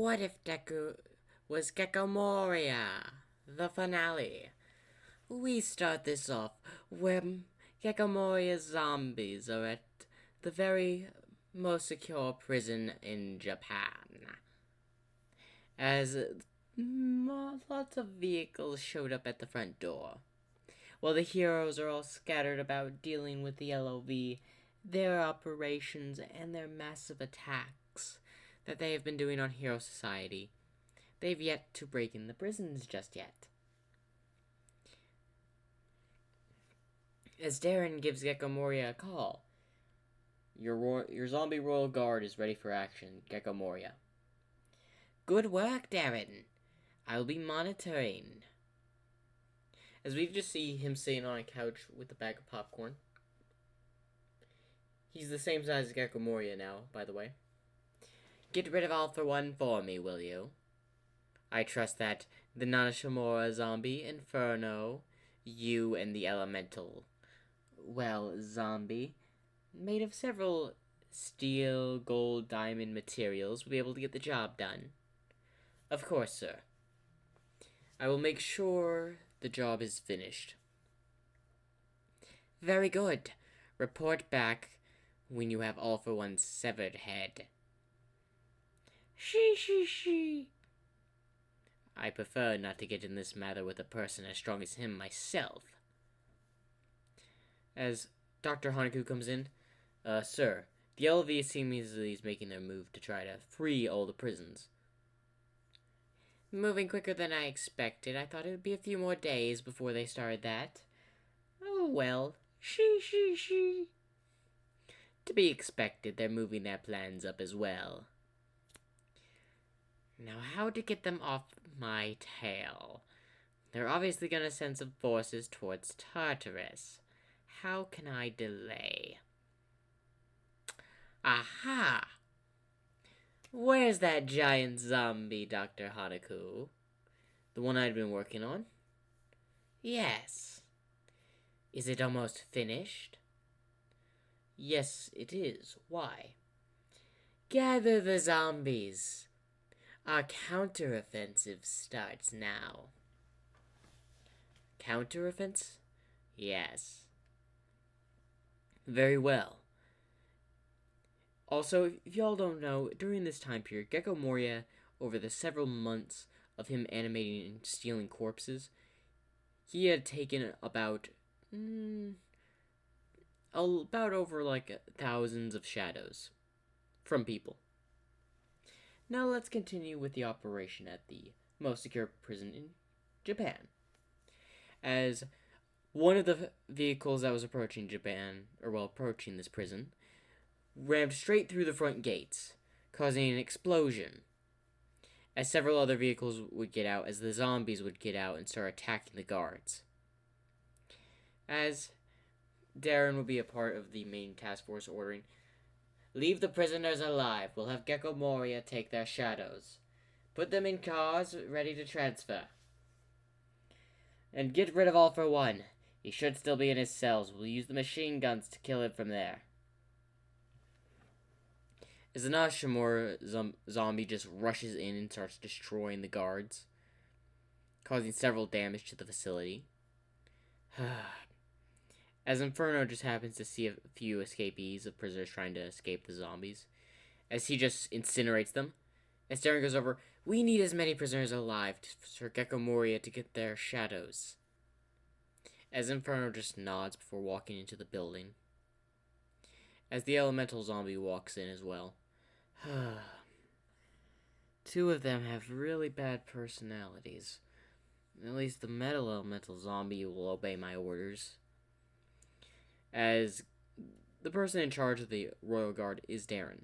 What if Deku was Gecko Moria? The finale. We start this off where Gecko Moria's zombies are at the very most secure prison in Japan. As lots of vehicles showed up at the front door. While the heroes are all scattered about dealing with the LOV, their operations, and their massive attacks that they have been doing on Hero Society, they've yet to break in the prisons just yet. As Darren gives Gecko Moria a call, your zombie royal guard is ready for action, Gecko Moria. Good work, Darren. I'll be monitoring. As we just see him sitting on a couch with a bag of popcorn. He's the same size as Gecko Moria now, by the way. Get rid of All for One for me, will you? I trust that the Nanashimura zombie, Inferno, you and the elemental, zombie, made of several steel, gold, diamond materials, will be able to get the job done. Of course, sir. I will make sure the job is finished. Very good. Report back when you have All for One's severed head. She. I prefer not to get in this matter with a person as strong as him myself. As Dr. Hanaku comes in, sir, the LV seemingly is making their move to try to free all the prisons. Moving quicker than I expected. I thought it would be a few more days before they started that. Oh well. She. To be expected, they're moving their plans up as well. Now, how to get them off my tail? They're obviously gonna send some forces towards Tartarus. How can I delay? Aha! Where's that giant zombie, Dr. Hanaku? The one I'd been working on? Yes. Is it almost finished? Yes, it is. Why? Gather the zombies. Our counteroffensive starts now. Counteroffensive? Yes. Very well. Also, if y'all don't know, during this time period, Gecko Moria, over the several months of him animating and stealing corpses, he had taken about over thousands of shadows from people. Now let's continue with the operation at the most secure prison in Japan. As one of the vehicles that was approaching this prison, rammed straight through the front gates, causing an explosion. As several other vehicles would get out, as the zombies would get out and start attacking the guards. As Darren will be a part of the main task force ordering, leave the prisoners alive. We'll have Gecko Moria take their shadows. Put them in cars ready to transfer. And get rid of All for One. He should still be in his cells. We'll use the machine guns to kill him from there. As the Nashimura zombie just rushes in and starts destroying the guards, causing several damage to the facility. As Inferno just happens to see a few escapees of prisoners trying to escape the zombies, as he just incinerates them. As Darren goes over, we need as many prisoners alive for Gecko Moria to get their shadows. As Inferno just nods before walking into the building. As the elemental zombie walks in as well. Two of them have really bad personalities. At least the metal elemental zombie will obey my orders. As the person in charge of the Royal Guard is Darren.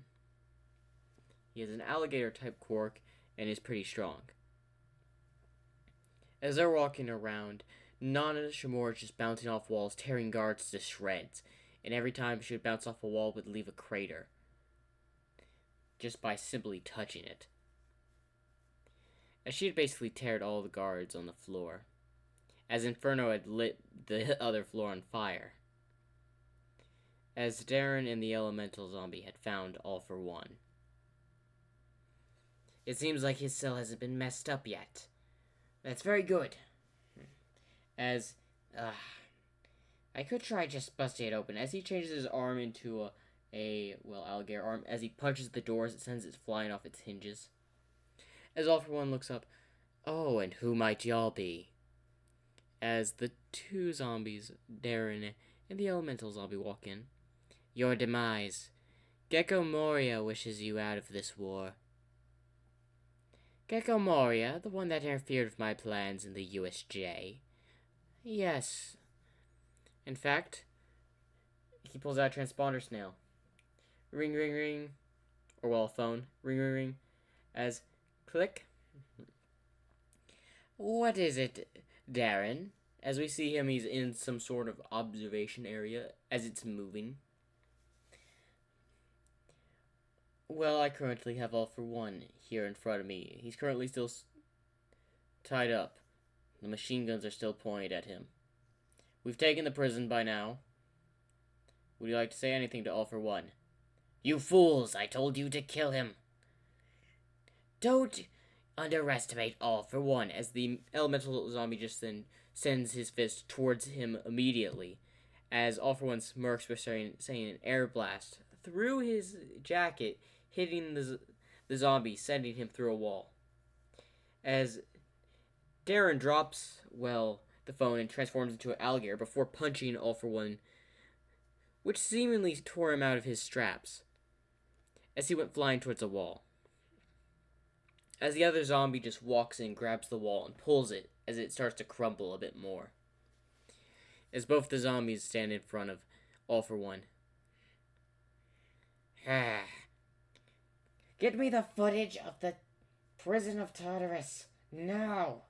He has an alligator-type quirk and is pretty strong. As they're walking around, Nana Shimura is just bouncing off walls, tearing guards to shreds. And every time she would bounce off a wall, would leave a crater. Just by simply touching it. As she had basically teared all the guards on the floor. As Inferno had lit the other floor on fire. As Darren and the elemental zombie had found All for One. It seems like his cell hasn't been messed up yet. That's very good. As, I could try just busting it open. As he changes his arm into alligator arm, as he punches the doors, it sends it flying off its hinges. As All for One looks up, oh, and who might y'all be? As the two zombies, Darren and the elemental zombie, walk in. Your demise. Gecko Moria wishes you out of this war. Gecko Moria, the one that interfered with my plans in the USJ? Yes. In fact, he pulls out a transponder snail. Ring, ring, ring. Or, well, a phone. Ring, ring, ring. As, click. What is it, Darren? As we see him, he's in some sort of observation area as it's moving. Well, I currently have All for One here in front of me. He's currently still tied up. The machine guns are still pointed at him. We've taken the prison by now. Would you like to say anything to All for One? You fools! I told you to kill him. Don't underestimate All for One, as the elemental zombie just then sends his fist towards him immediately, as All for One smirks with saying an air blast through his jacket, hitting the zombie, sending him through a wall. As Darren drops, the phone and transforms into an alligator before punching All for One, which seemingly tore him out of his straps, as he went flying towards a wall. As the other zombie just walks in, grabs the wall, and pulls it as it starts to crumble a bit more. As both the zombies stand in front of All for One. Get me the footage of the prison of Tartarus, now!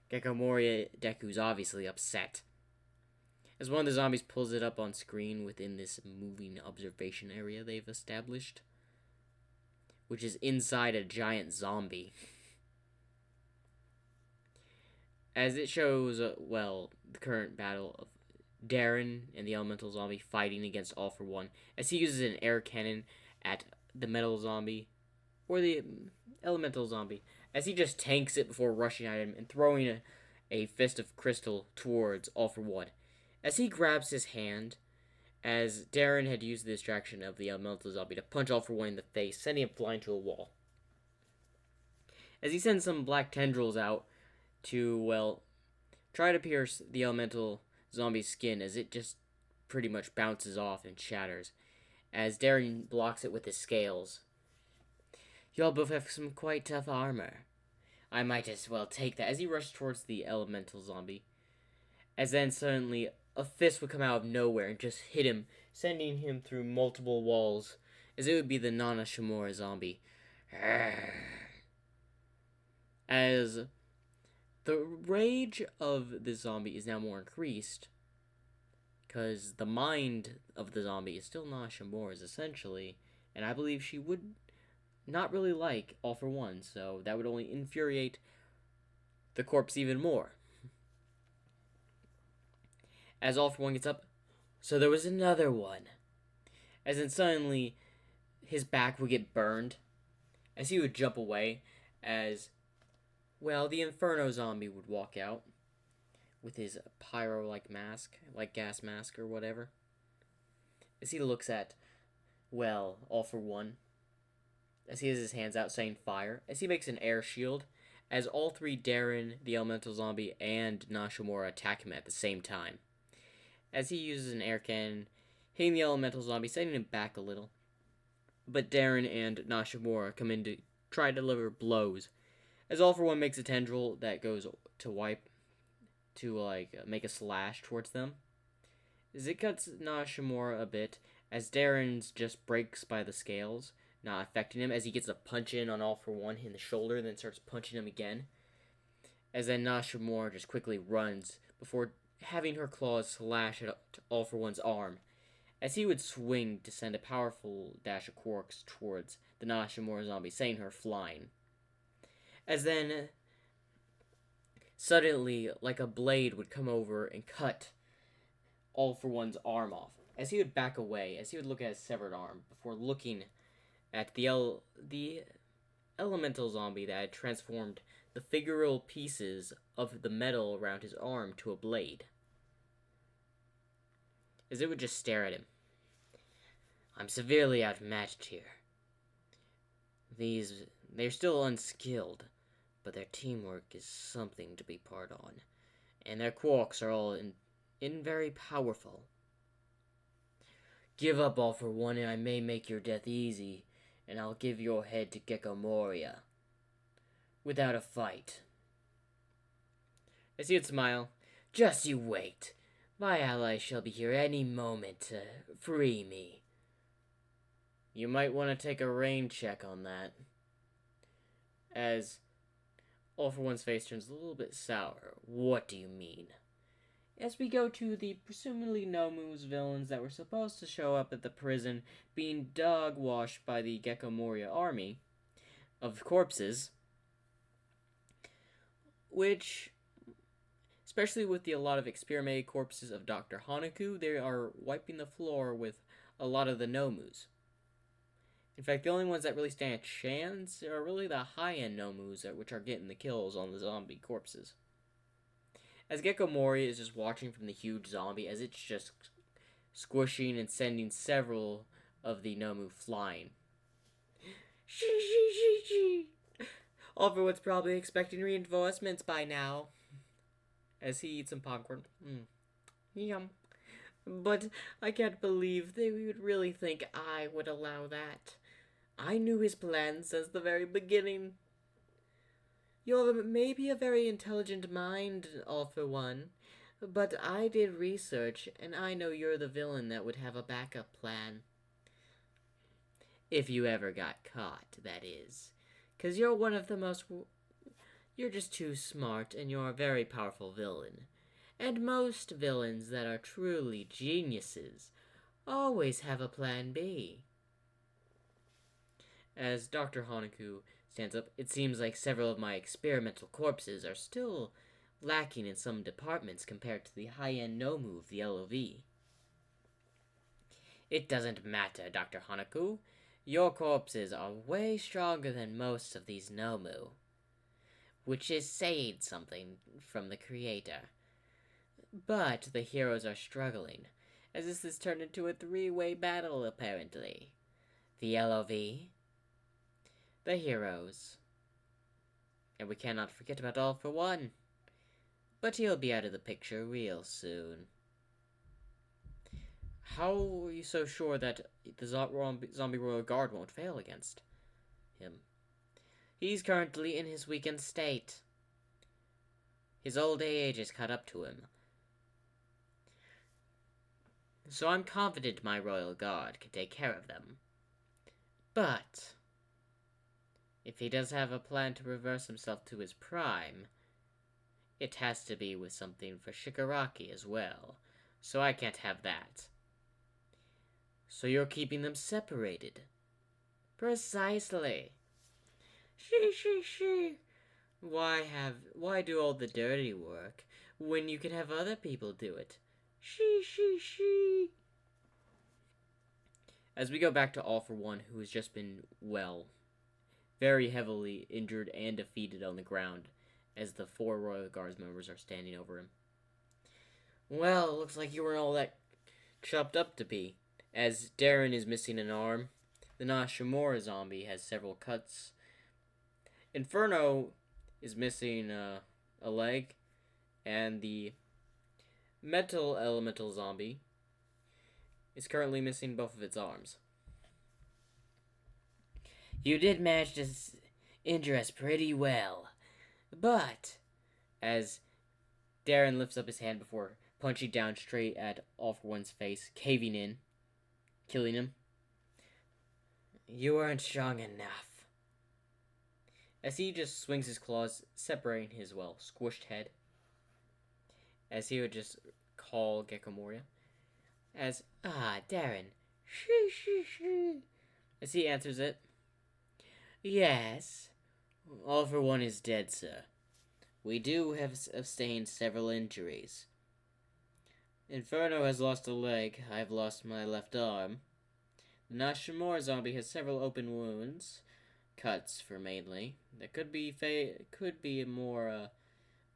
Gecko Moria Deku's obviously upset. As one of the zombies pulls it up on screen within this moving observation area they've established, which is inside a giant zombie. As it shows, the current battle of Darren and the elemental zombie fighting against All for One, as he uses an air cannon at the metal zombie, or the elemental zombie, as he just tanks it before rushing at him and throwing a fist of crystal towards All for One. As he grabs his hand, as Darren had used the distraction of the elemental zombie to punch All for One in the face, sending him flying to a wall. As he sends some black tendrils out to, try to pierce the elemental zombie's skin, as it just pretty much bounces off and shatters, as Darren blocks it with his scales. Y'all both have some quite tough armor. I might as well take that, as he rushed towards the elemental zombie. As then suddenly a fist would come out of nowhere and just hit him, sending him through multiple walls, as it would be the Nana Shimura zombie. As the rage of the zombie is now more increased, because the mind of the zombie is still Nana Shimura's essentially, and I believe she would not really like All for One, so that would only infuriate the corpse even more. As All for One gets up, so there was another one. As then suddenly, his back would get burned, as he would jump away, as, the Inferno zombie would walk out, with his pyro-like mask, like gas mask or whatever. As he looks at, All for One, as he has his hands out saying fire, as he makes an air shield, as all three Darren, the elemental zombie, and Nashimura attack him at the same time. As he uses an air cannon, hitting the elemental zombie, sending him back a little. But Darren and Nashimura come in to try to deliver blows, as All for One makes a tendril that goes to make a slash towards them. As it cuts Nashimura a bit, as Darren's just breaks by the scales, not affecting him, as he gets a punch in on All for One in the shoulder, then starts punching him again. As then Nashimura just quickly runs before having her claws slash at All for One's arm, as he would swing to send a powerful dash of quarks towards the Nashimura zombie, sending her flying. As then, suddenly, like a blade would come over and cut All for One's arm off, as he would back away, as he would look at his severed arm, before looking at the elemental zombie that had transformed the figural pieces of the metal around his arm to a blade. As it would just stare at him. I'm severely outmatched here. They're still unskilled, but their teamwork is something to be part on, and their quarks are all in very powerful. Give up all for one, and I may make your death easy, and I'll give your head to Gecko Moria. Without a fight. I see it smile. Just you wait. My ally shall be here any moment to free me. You might want to take a rain check on that. As All for One's face turns a little bit sour. What do you mean? As we go to the presumably Nomu's villains that were supposed to show up at the prison being dog-washed by the Gecko Moria army of corpses, which, especially with a lot of experimented corpses of Dr. Hanaku, they are wiping the floor with a lot of the Nomus. In fact, the only ones that really stand a chance are really the high-end Nomus, which are getting the kills on the zombie corpses. As Gecko Moria is just watching from the huge zombie as it's just squishing and sending several of the Nomu flying. She. All for One's probably expecting reinforcements by now. As he eats some popcorn. Yum. But I can't believe they would really think I would allow that. I knew his plans since the very beginning. You're maybe a very intelligent mind, All for One, but I did research, and I know you're the villain that would have a backup plan. If you ever got caught, that is. 'Cause you're one of the most... You're just too smart, and you're a very powerful villain. And most villains that are truly geniuses always have a plan B. As Dr. Hanaku stands up, it seems like several of my experimental corpses are still lacking in some departments compared to the high-end Nomu of the LOV. It doesn't matter, Dr. Hanaku. Your corpses are way stronger than most of these Nomu. Which is saying something from the creator. But the heroes are struggling, as this has turned into a three-way battle, apparently. The LOV, the heroes, and we cannot forget about All for One. But he'll be out of the picture real soon. How are you so sure that the Zombie Royal Guard won't fail against him? He's currently in his weakened state. His old age has caught up to him. So I'm confident my Royal Guard can take care of them. But if he does have a plan to reverse himself to his prime, it has to be with something for Shigaraki as well. So I can't have that. So you're keeping them separated. Precisely. She. Why do all the dirty work when you can have other people do it? She. As we go back to All for One, who has just been, very heavily injured and defeated on the ground, as the 4 Royal Guards members are standing over him. Well, it looks like you weren't all that chopped up to be, as Darren is missing an arm. The Nashimura zombie has several cuts. Inferno is missing a leg, and the metal elemental zombie is currently missing both of its arms. You did manage to injure us pretty well, but as Darren lifts up his hand before punching down straight at All for One's face, caving in, killing him, you weren't strong enough. As he just swings his claws, separating his, squished head. As he would just call Gecko Moria. As, Darren. She. As he answers it. Yes. All for One is dead, sir. We do have sustained several injuries. Inferno has lost a leg. I've lost my left arm. The Nashimura zombie has several open wounds. cuts for mainly. There could be more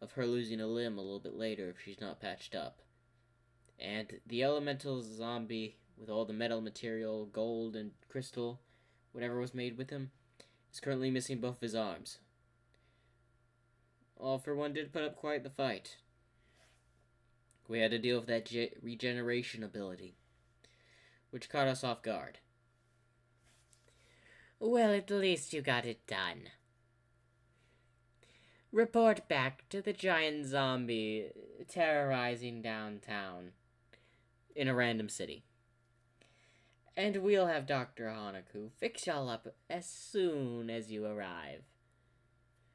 of her losing a limb a little bit later if she's not patched up. And the elemental zombie with all the metal material, gold and crystal, whatever was made with him, is currently missing both of his arms. All for one did put up quite the fight. We had to deal with that regeneration ability, which caught us off guard. Well, at least you got it done. Report back to the giant zombie terrorizing downtown in a random city. And we'll have Dr. Hanaku fix y'all up as soon as you arrive.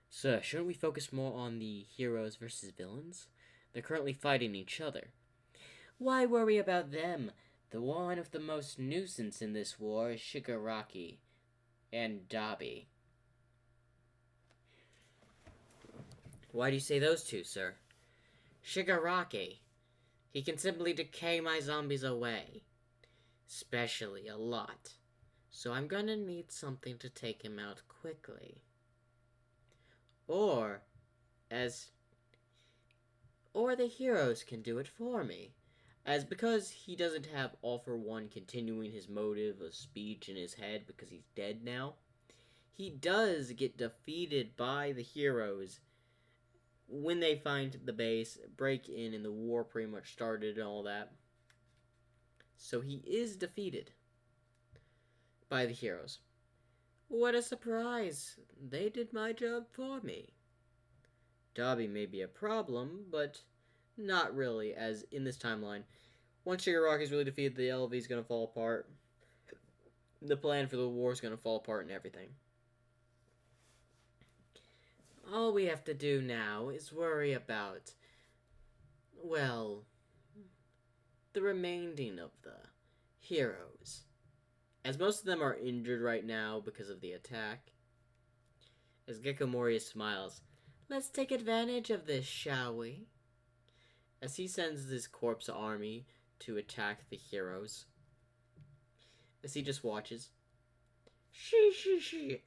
Sir, shouldn't we focus more on the heroes versus villains? They're currently fighting each other. Why worry about them? The one of the most nuisance in this war is Shigaraki and Dabi. Why do you say those two, sir? Shigaraki. He can simply decay my zombies away. Especially a lot. So I'm gonna need something to take him out quickly. Or the heroes can do it for me. As because he doesn't have All for One continuing his motive of speech in his head because he's dead now, he does get defeated by the heroes when they find the base, break in, and the war pretty much started and all that. So he is defeated by the heroes. What a surprise! They did my job for me. Dabi may be a problem, but not really, as in this timeline, once Shigaraki's really defeated, the LV's gonna fall apart. The plan for the war is gonna fall apart and everything. All we have to do now is worry about, well, the remaining of the heroes. As most of them are injured right now because of the attack. As Gecko Moria smiles, let's take advantage of this, shall we? As he sends his corpse army to attack the heroes. As he just watches.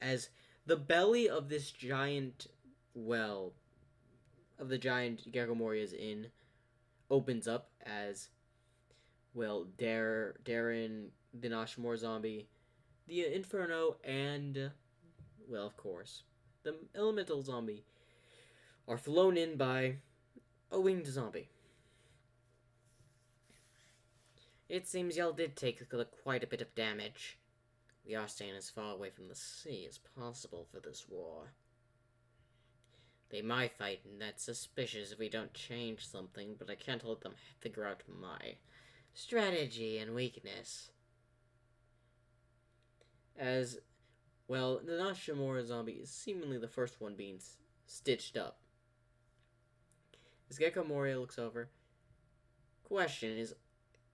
As the belly of this giant well, of the giant Gecko Moria's inn, opens up as, well, Darren, the Nashimura zombie, the Inferno, and, well, of course, the elemental zombie are flown in by a winged zombie. It seems y'all did take quite a bit of damage. We are staying as far away from the sea as possible for this war. They might fight, and that's suspicious if we don't change something, but I can't let them figure out my strategy and weakness. As, well, the Nashimura zombie is seemingly the first one being stitched up. As Gecko Moria looks over, question, is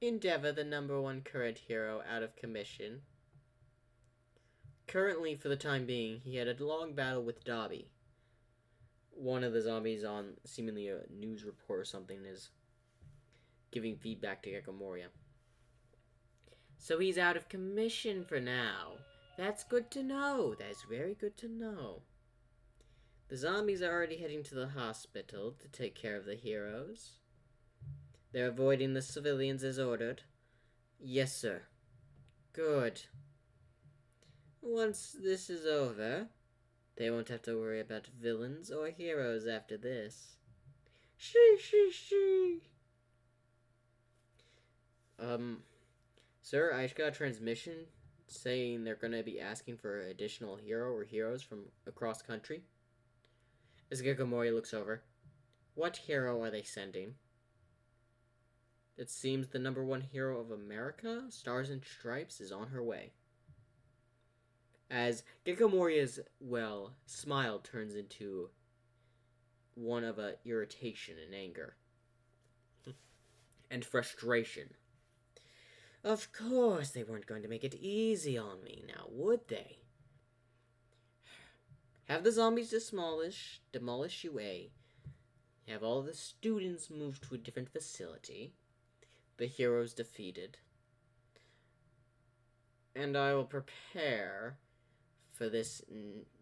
Endeavor the #1 current hero out of commission? Currently, for the time being, he had a long battle with Dabi. One of the zombies on seemingly a news report or something is giving feedback to Gecko Moria. So he's out of commission for now. That's good to know. That's very good to know. The zombies are already heading to the hospital to take care of the heroes. They're avoiding the civilians as ordered. Yes, sir. Good. Once this is over, they won't have to worry about villains or heroes after this. She. Sir, I just got a transmission saying they're gonna be asking for an additional hero or heroes from across country. As Gecko Moria looks over, what hero are they sending? It seems the #1 hero of America, Stars and Stripes, is on her way. As Gecko Moria's, well, smile turns into one of irritation and anger. And frustration. Of course they weren't going to make it easy on me now, would they? Have the zombies demolish UA. Have all the students moved to a different facility. The heroes defeated. And I will prepare for this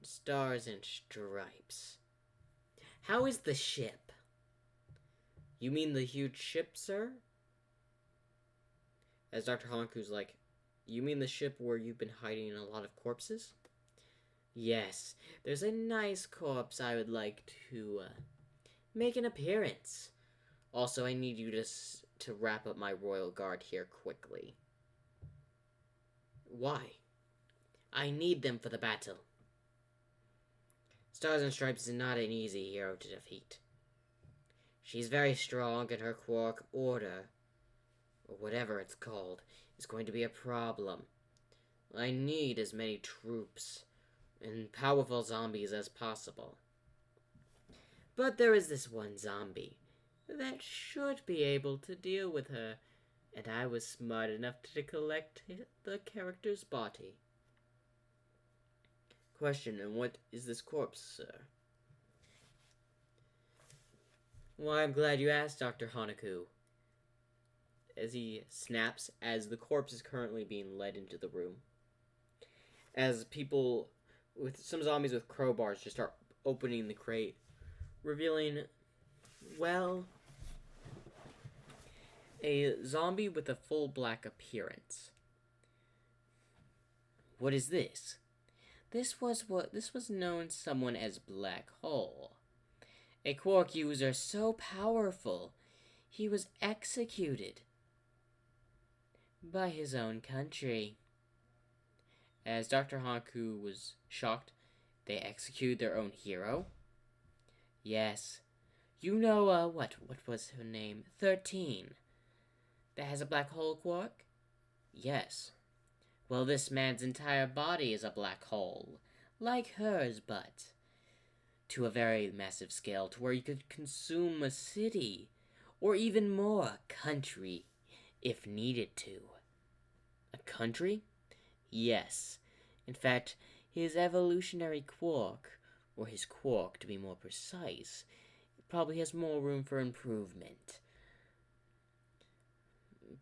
Stars and Stripes. How is the ship? You mean the huge ship, sir? As Dr. Hanku's like, you mean the ship where you've been hiding a lot of corpses? Yes, there's a nice corpse I would like to make an appearance. Also, I need you to wrap up my royal guard here quickly. Why? I need them for the battle. Stars and Stripes is not an easy hero to defeat. She's very strong, and her quark order, or whatever it's called, is going to be a problem. I need as many troops and powerful zombies as possible. But there is this one zombie that should be able to deal with her, and I was smart enough to collect the character's body. Question, and what is this corpse, sir? Well, I'm glad you asked, Dr. Hanaku. As he snaps, as the corpse is currently being led into the room. As people, with some zombies with crowbars, just start opening the crate, revealing, well, a zombie with a full black appearance. What is this? This was known someone as Black Hole. A quark user so powerful, he was executed by his own country. As Dr. Haku was shocked, they executed their own hero? Yes. You know, what was her name? 13. That has a black hole quark? Yes. Well, this man's entire body is a black hole, like hers, but to a very massive scale, to where you could consume a city, or even more, a country, if needed to. A country? Yes. In fact, his evolutionary quark, or his quark to be more precise, probably has more room for improvement.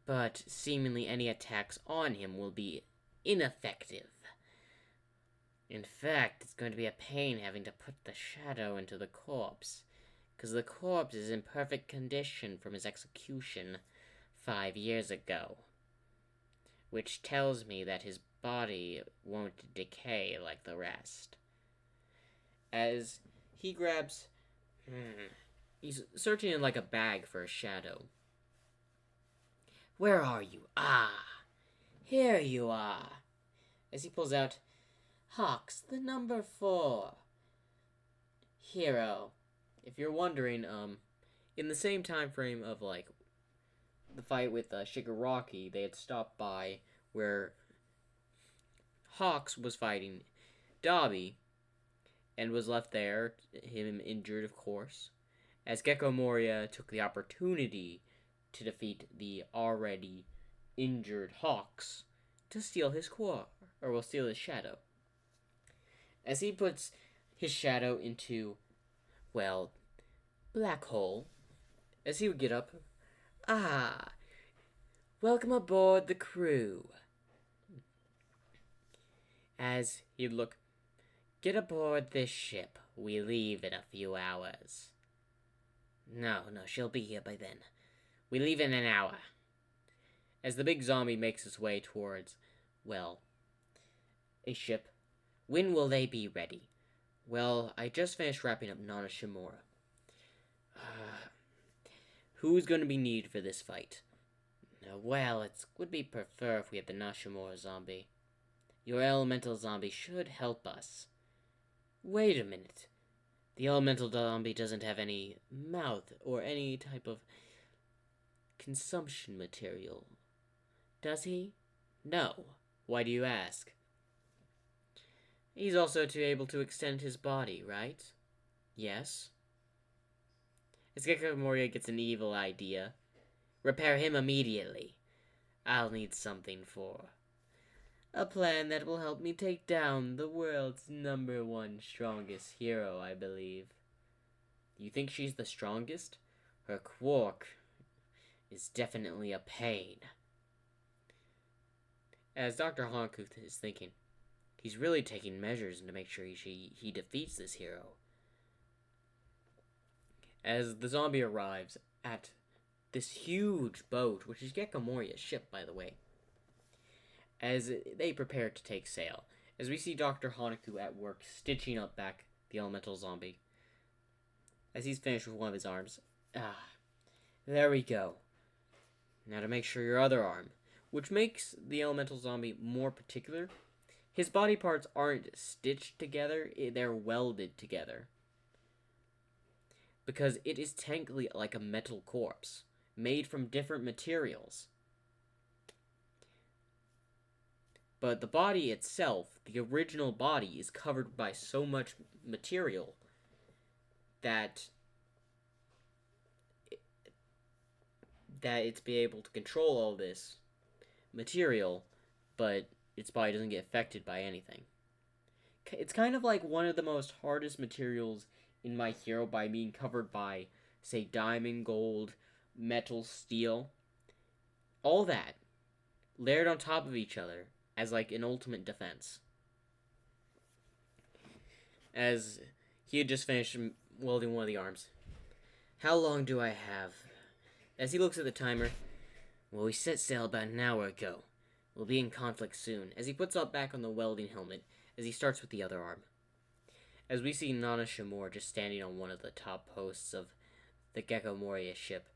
But seemingly any attacks on him will be ineffective. In fact, it's going to be a pain having to put the shadow into the corpse, because the corpse is in perfect condition from his execution 5 years ago, which tells me that his body won't decay like the rest. As he grabs, he's searching in like a bag for a shadow. Where are you? Ah, here you are. As he pulls out Hawks, the number 4 hero. If you're wondering, in the same time frame of like the fight with Shigaraki, they had stopped by where Hawks was fighting Dabi and was left there, him injured, of course, as Gecko Moria took the opportunity to defeat the already injured Hawks to steal his core, or will steal his shadow. As he puts his shadow into, well, Black Hole, as he would get up, welcome aboard the crew. As he'd look, get aboard this ship. We leave in a few hours. No, she'll be here by then. We leave in an hour. As the big zombie makes his way towards, well, a ship. When will they be ready? Well, I just finished wrapping up Nana Shimura. Who's going to be needed for this fight? Well, it would be prefer if we had the Nashimura zombie. Your elemental zombie should help us. Wait a minute. The elemental zombie doesn't have any mouth or any type of consumption material. Does he? No. Why do you ask? He's also able to extend his body, right? Yes. As Gecko Moria gets an evil idea, repair him immediately. I'll need something for a plan that will help me take down the world's number 1 strongest hero, I believe. You think she's the strongest? Her quark is definitely a pain. As Dr. Hankuth is thinking, He's really taking measures to make sure he defeats this hero. As the zombie arrives at this huge boat, which is Gecko Moria's ship, by the way, as they prepare to take sail, as we see Dr. Hanaku at work stitching up back the elemental zombie. As he's finished with one of his arms. There we go. Now to make sure your other arm, which makes the elemental zombie more particular, his body parts aren't stitched together, they're welded together. Because it is technically like a metal corpse, made from different materials. But the body itself, the original body, is covered by so much material that it's be able to control all this material, but its body doesn't get affected by anything. It's kind of like one of the most hardest materials in My Hero by being covered by, say, diamond, gold, metal, steel. All that layered on top of each other as like an ultimate defense. As he had just finished welding one of the arms. How long do I have? As he looks at the timer. Well, we set sail about an hour ago. We'll be in conflict soon. As he puts up back on the welding helmet, as he starts with the other arm. As we see Nana Shimura just standing on one of the top posts of the Gecko Moria ship.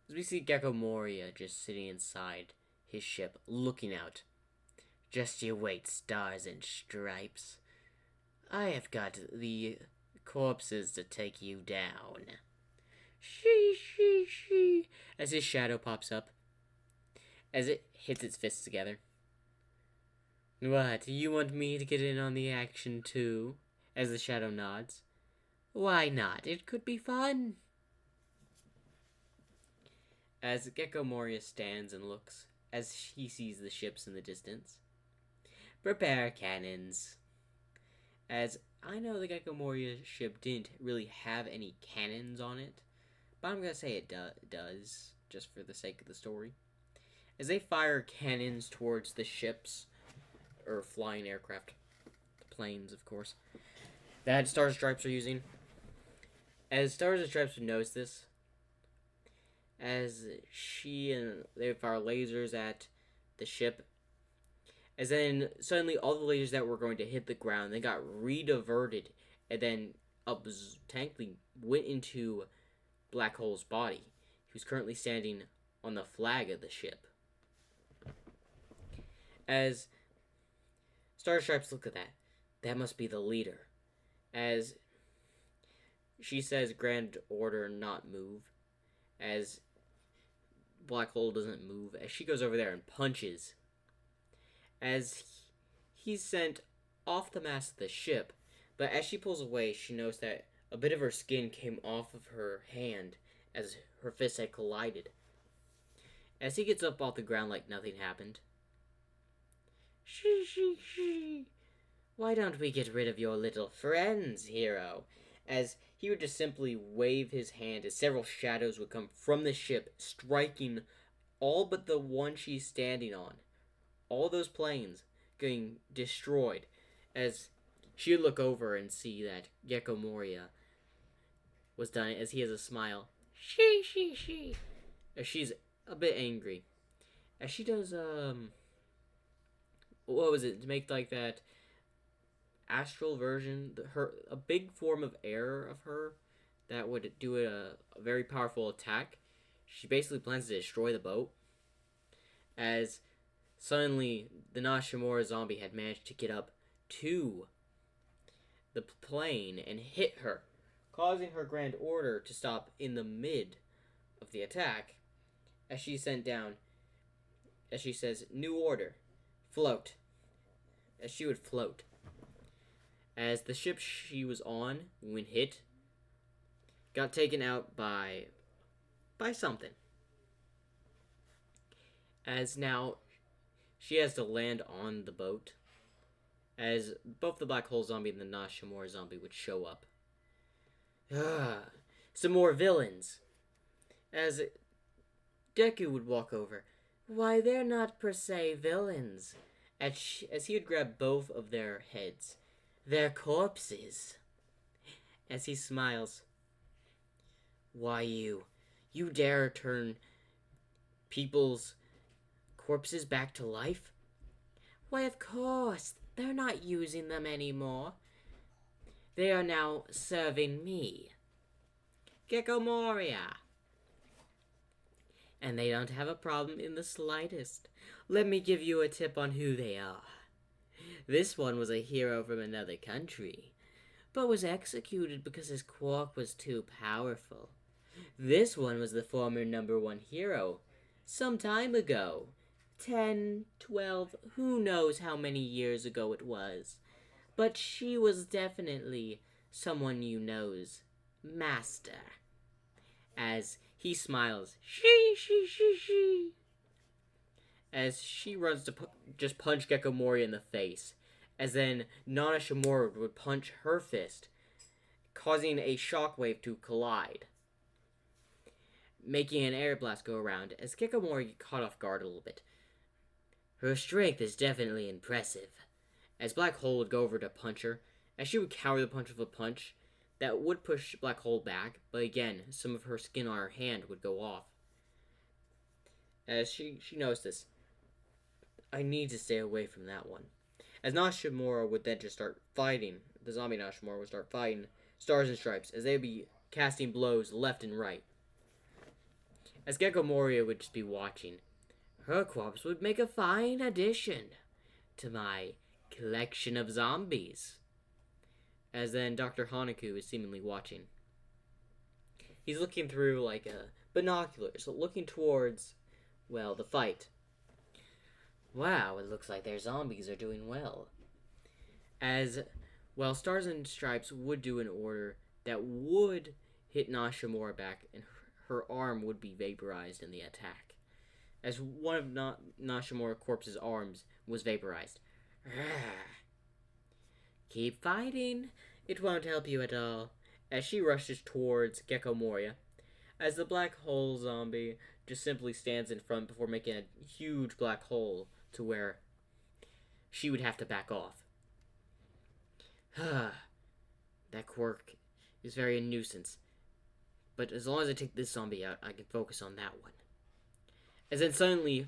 As we see Gecko Moria just sitting inside his ship, looking out. Just you wait, stars and stripes. I have got the corpses to take you down. She. As his shadow pops up. As it hits its fists together. What, you want me to get in on the action too? As the shadow nods. Why not? It could be fun. As Gecko Moria stands and looks, as he sees the ships in the distance. Prepare cannons. As I know the Gecko Moria ship didn't really have any cannons on it, but I'm going to say it does, just for the sake of the story. As they fire cannons towards the ships, or flying aircraft, the planes, of course, that Stars and Stripes are using. As Stars and Stripes would notice this, as they fire lasers at the ship, as then suddenly all the lasers that were going to hit the ground, they got rediverted, and then technically went into Black Hole's body, who's currently standing on the flag of the ship. As Star Stripes look at that must be the leader. As she says, Grand Order not move. As Black Hole doesn't move. As she goes over there and punches. As he's sent off the mast of the ship. But as she pulls away, she knows that a bit of her skin came off of her hand as her fists had collided. As he gets up off the ground like nothing happened. She. Why don't we get rid of your little friends, hero? As he would just simply wave his hand as several shadows would come from the ship, striking all but the one she's standing on. All those planes getting destroyed. As she would look over and see that Gecko Moria was done, as he has a smile. She. As she's a bit angry. As she does, what was it? To make like that astral version, a big form of air of her that would do a very powerful attack. She basically plans to destroy the boat. As suddenly the Nashimura zombie had managed to get up to the plane and hit her, causing her Grand Order to stop in the mid of the attack. As she's sent down, as she says, "New order, float." As she would float. As the ship she was on, when hit, got taken out by something. As now, she has to land on the boat. As both the Black Hole zombie and the Nashimura zombie would show up. Some more villains. As Deku would walk over. Why, they're not per se villains. as he would grab both of their heads. Their corpses. As he smiles. Why you dare turn people's corpses back to life? Why, of course, they're not using them anymore. They are now serving me, Gecko Moria. And they don't have a problem in the slightest. Let me give you a tip on who they are. This one was a hero from another country, but was executed because his quark was too powerful. This one was the former #1 hero, some time ago. 10, 12, who knows how many years ago it was. But she was definitely someone you know's master. As he smiles, she. As she runs to just punch Gecko Moria in the face. As then Nana Shimura would punch her fist, causing a shockwave to collide, making an air blast go around as Gecko Moria get caught off guard a little bit. Her strength is definitely impressive. As Black Hole would go over to punch her, as she would counter the punch with a punch that would push Black Hole back, but again, some of her skin on her hand would go off. As she knows this, I need to stay away from that one. As Nashimura would then just start fighting, the zombie Nashimura would start fighting Stars and Stripes, as they would be casting blows left and right. As Gecko Moria would just be watching. Her corpse would make a fine addition to my collection of zombies. As then Dr. Hanaku is seemingly watching. He's looking through like binoculars, looking towards, well, the fight. Wow, it looks like their zombies are doing well. As, well, Stars and Stripes would do an order that would hit Nashimura back, and her arm would be vaporized in the attack. As one of Nashimura Corpse's arms was vaporized. Keep fighting. It won't help you at all. As she rushes towards Gecko Moria, as the black hole zombie just simply stands in front before making a huge black hole to where she would have to back off. That quirk is very a nuisance. But as long as I take this zombie out, I can focus on that one. As then suddenly,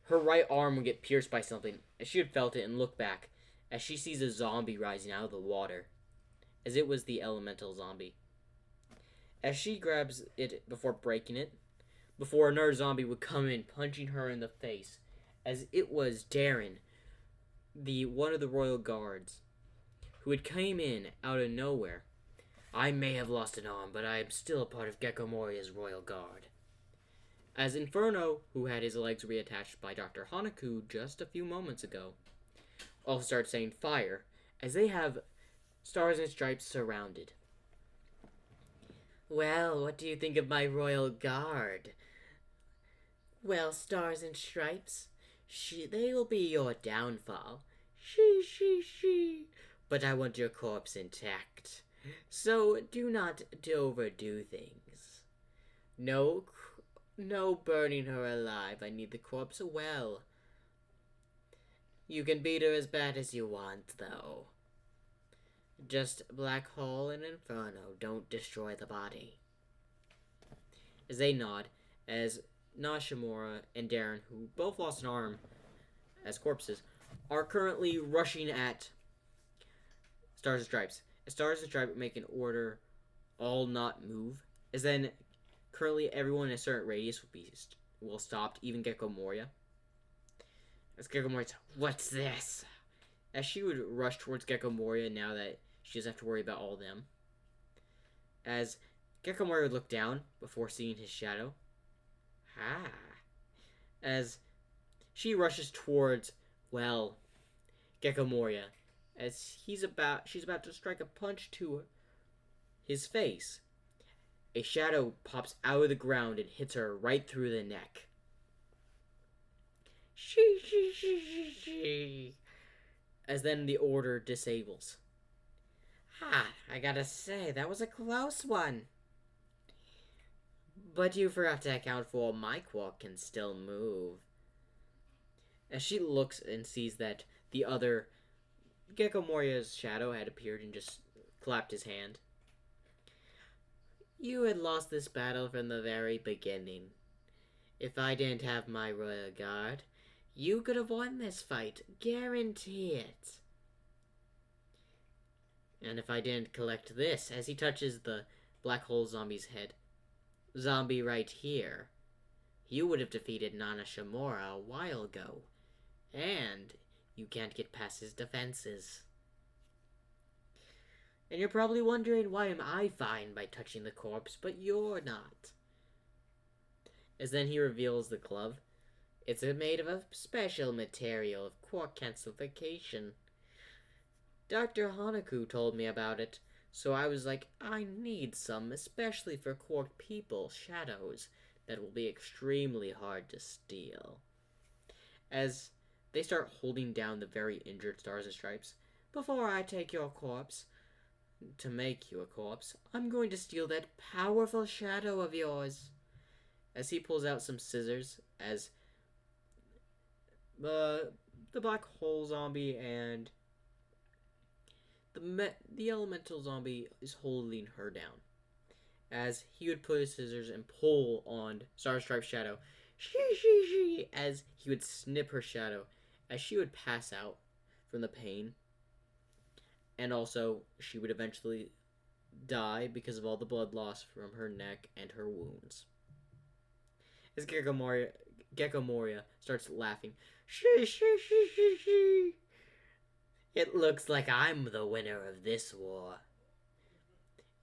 her right arm would get pierced by something, as she had felt it and looked back, as she sees a zombie rising out of the water, as it was the elemental zombie. As she grabs it before breaking it, before another zombie would come in, punching her in the face, as it was Darren, one of the royal guards, who had came in out of nowhere. I may have lost an arm, but I am still a part of Gecko Moria's royal guard. As Inferno, who had his legs reattached by Dr. Hanaku just a few moments ago, also starts saying fire, as they have Stars and Stripes surrounded. Well, what do you think of my royal guard? Well, Stars and Stripes, they will be your downfall. She. But I want your corpse intact. So do not overdo things. No burning her alive. I need the corpse well. You can beat her as bad as you want, though. Just Black Hole and Inferno. Don't destroy the body. As they nod, as Nashimura and Darren, who both lost an arm as corpses, are currently rushing at Stars and Stripes. As Stars and Stripes make an order, all not move. As then, currently everyone in a certain radius will stop, even Gecko Moria. As Gecko Moria says, "What's this?" As she would rush towards Gecko Moria now that she doesn't have to worry about all of them. As Gecko Moria would look down before seeing his shadow. As she rushes towards, well, Gecko Moria, as she's about to strike a punch to his face. A shadow pops out of the ground and hits her right through the neck. She. As then the order disables. I gotta say, that was a close one. But you forgot to account for my quark can still move. As she looks and sees that the other Gecko Moria's shadow had appeared and just clapped his hand. You had lost this battle from the very beginning. If I didn't have my royal guard, you could have won this fight. Guarantee it. And if I didn't collect this, as he touches the black hole zombie's head, zombie right here, you would have defeated Nana Shimura a while ago. And you can't get past his defenses. And you're probably wondering, why am I fine by touching the corpse, but you're not? As then he reveals the glove. It's made of a special material of quark cancellation. Dr. Hanaku told me about it, so I was like, I need some, especially for quark people, shadows, that will be extremely hard to steal. As they start holding down the very injured Stars and Stripes, before I take your corpse, to make you a corpse, I'm going to steal that powerful shadow of yours. As he pulls out some scissors, as the black hole zombie and the elemental zombie is holding her down. As he would put his scissors and pull on Star Stripe's shadow, as he would snip her shadow, as she would pass out from the pain. And also, she would eventually die because of all the blood loss from her neck and her wounds. As Gecko Moria starts laughing, it looks like I'm the winner of this war.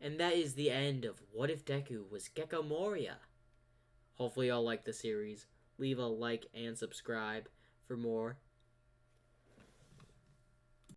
And that is the end of What If Deku Was Gecko Moria. Hopefully y'all like the series. Leave a like and subscribe for more.